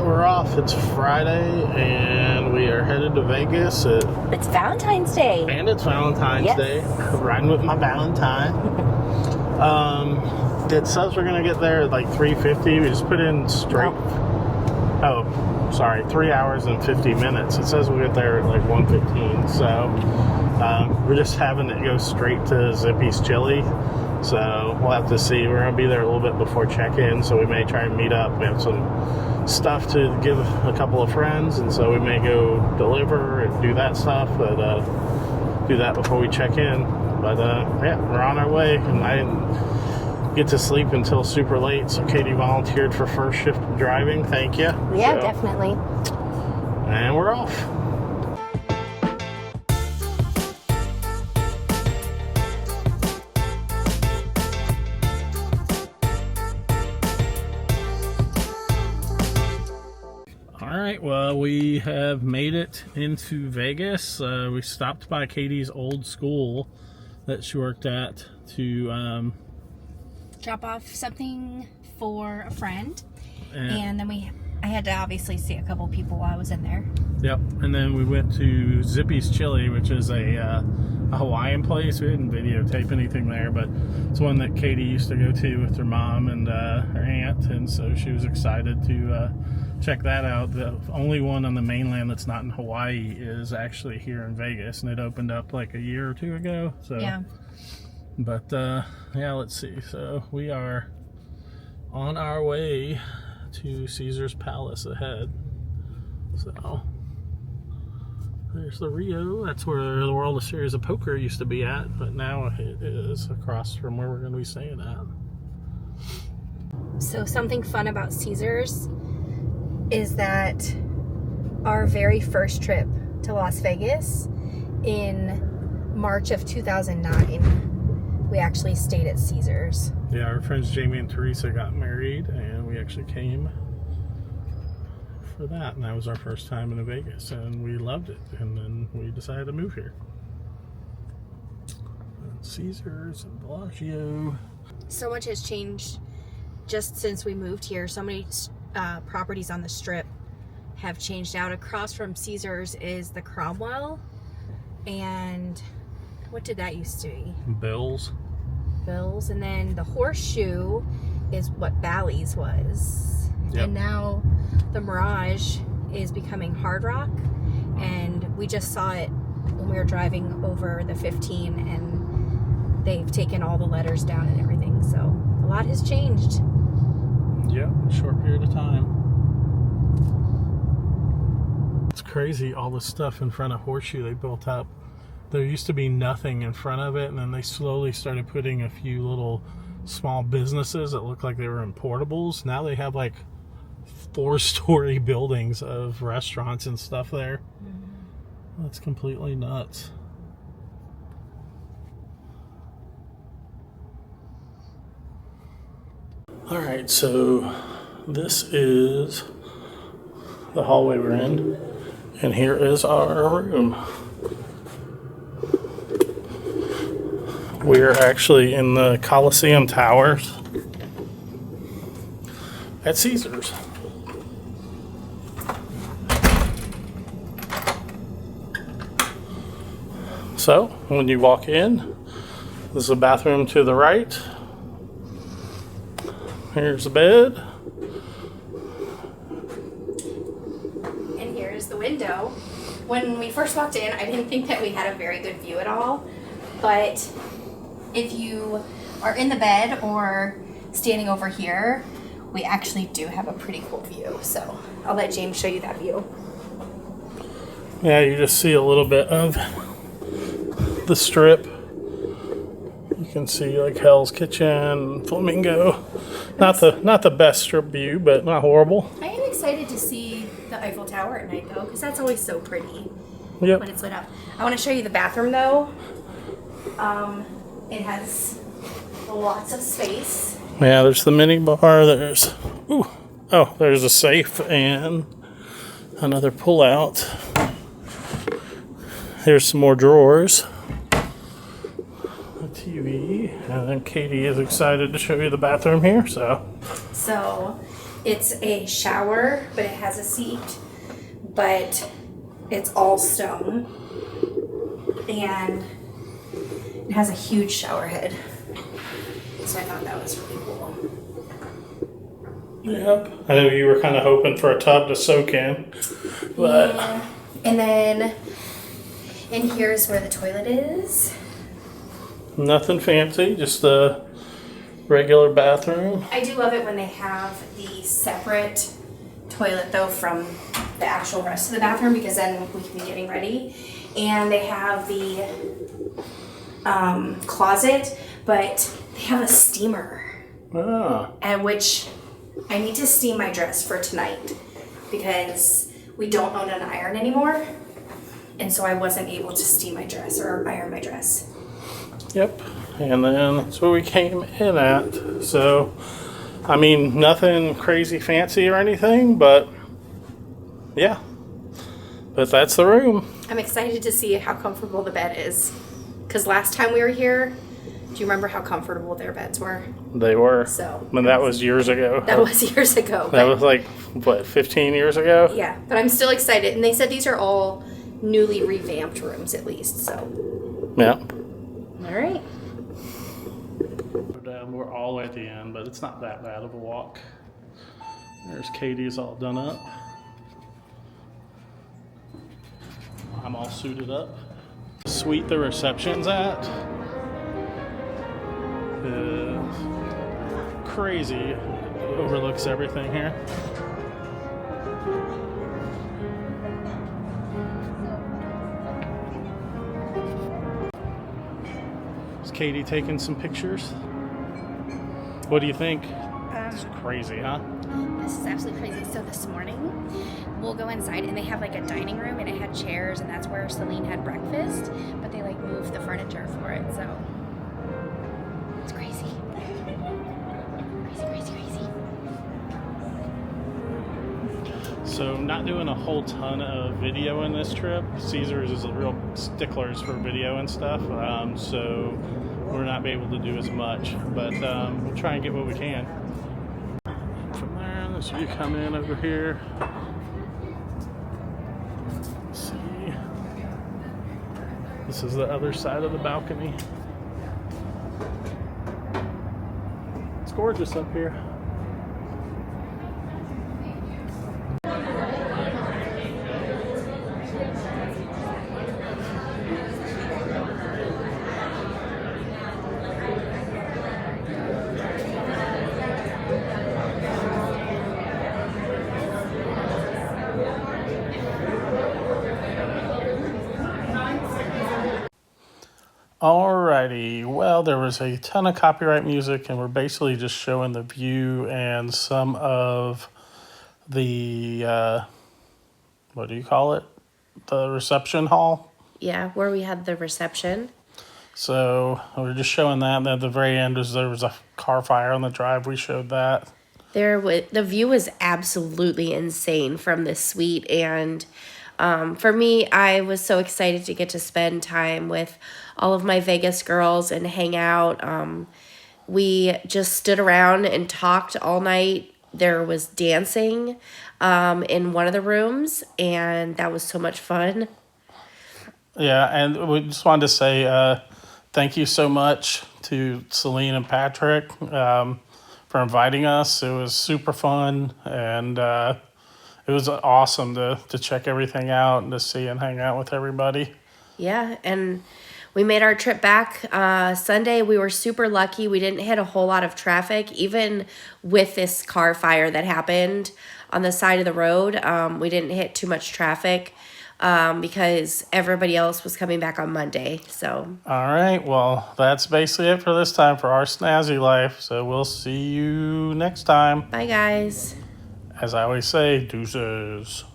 we're off. It's Friday, and we are headed to Vegas. It's Valentine's Day. And it's Valentine's Day. Riding with my Valentine. It says we're going to get there at like 3:50. We just put in straight... Oh, sorry. 3 hours and 50 minutes. It says we'll get there at like 1:15. So, we're just having it go straight to Zippy's Chili. So, we'll have to see. We're going to be there a little bit before check-in, so we may try and meet up. We have some stuff to give a couple of friends, and so we may go deliver and do that stuff, but do that before we check in. But yeah, we're on our way, and I didn't get to sleep until super late, so Katie volunteered for first shift driving. Thank you. Yeah, definitely. And we're off. Alright, well, we have made it into Vegas. We stopped by Katie's old school that she worked at to drop off something for a friend. And then I had to obviously see a couple people while I was in there. Yep, and then we went to Zippy's Chili, which is a Hawaiian place. We didn't videotape anything there, but it's one that Katie used to go to with her mom and her aunt, and so she was excited to check that out. The only one on the mainland that's not in Hawaii is actually here in Vegas, and it opened up like a year or two ago. So yeah. But yeah, let's see. So we are on our way to Caesar's Palace ahead. So there's the Rio. That's where the World Series of Poker used to be at, but now it is across from where we're going to be staying at. So something fun about Caesar's is that our very first trip to Las Vegas in March of 2009, we actually stayed at Caesar's. Yeah, our friends Jamie and Teresa got married, and we actually came for that, and that was our first time in Vegas, and we loved it, and then we decided to move here. And Caesar's and Bellagio. So much has changed just since we moved here. So many properties on the Strip have changed out. Across from Caesar's is the Cromwell, and what did that used to be? Bills, and then the Horseshoe is what Bally's was. Yep. And now the Mirage is becoming Hard Rock, and we just saw it when we were driving over the 15, and they've taken all the letters down and everything, so a lot has changed. Yeah, in a short period of time. It's crazy, all the stuff in front of Horseshoe they built up. There used to be nothing in front of it, and then they slowly started putting a few little small businesses that looked like they were in portables. Now they have like 4-story buildings of restaurants and stuff there. Mm-hmm. That's completely nuts. Alright, so this is the hallway we're in, and here is our room. We're actually in the Coliseum Towers at Caesar's. So, when you walk in, this is a bathroom to the right. Here's the bed. And here's the window. When we first walked in, I didn't think that we had a very good view at all. But if you are in the bed or standing over here, we actually do have a pretty cool view. So I'll let James show you that view. Yeah, you just see a little bit of the Strip. You can see like Hell's Kitchen, Flamingo. Not the best Strip view, but not horrible. I am excited to see the Eiffel Tower at night though, because that's always so pretty. Yep. When it's lit up. I want to show you the bathroom though. It has lots of space. Yeah, there's the mini bar. There's there's a safe and another pull out. Here's some more drawers. A TV, and then Katie is excited to show you the bathroom here. So It's a shower, but it has a seat, but it's all stone. And it has a huge shower head. So I thought that was really cool. Yep. I know you were kind of hoping for a tub to soak in, but yeah. And then, and here's where the toilet is. nothing fancy, just a regular bathroom. I do love it when they have the separate toilet though from the actual rest of the bathroom, because then we can be getting ready. And they have the closet, but they have a steamer. Ah. And which I need to steam my dress for tonight because we don't own an iron anymore. And so I wasn't able to steam my dress or iron my dress. Yep. And then that's where we came in at. So, I mean, nothing crazy fancy or anything, but yeah. But that's the room. I'm excited to see how comfortable the bed is. Because last time we were here, do you remember how comfortable their beds were? They were. So. I mean, that was years ago. That was years ago. That was like, what, 15 years ago? Yeah, but I'm still excited. And they said these are all newly revamped rooms at least, so. Yeah. All right. We're all the way at the end, but it's not that bad of a walk. There's Katie's all done up. I'm all suited up. Suite the reception's at is crazy. It overlooks everything here. Is Katie taking some pictures? What do you think? It's crazy, huh? This is absolutely crazy. So this morning, we'll go inside and they have like a dining room and it had chairs and that's where Celine had breakfast, but they like moved the furniture for it, so it's crazy. Crazy. So not doing a whole ton of video in this trip. Caesars is a real sticklers for video and stuff, so we're not be able to do as much, but we'll try and get what we can. From there, this you come in over here. Let's see. This is the other side of the balcony. It's gorgeous up here. Alrighty, well, there was a ton of copyright music, and we're basically just showing the view and some of the, what do you call it? The reception hall. Yeah, where we had the reception. So we're just showing that, and then at the very end there was a car fire on the drive. We showed that. The view was absolutely insane from this suite, and for me, I was so excited to get to spend time with all of my Vegas girls and hang out. We just stood around and talked all night. There was dancing in one of the rooms, and that was so much fun. Yeah, and we just wanted to say thank you so much to Celine and Patrick for inviting us. It was super fun, and it was awesome to check everything out and to see and hang out with everybody. Yeah, and we made our trip back Sunday. We were super lucky. We didn't hit a whole lot of traffic, even with this car fire that happened on the side of the road. We didn't hit too much traffic because everybody else was coming back on Monday. So. All right, well, that's basically it for this time for our Snazzy Life. So we'll see you next time. Bye, guys. As I always say, deuces.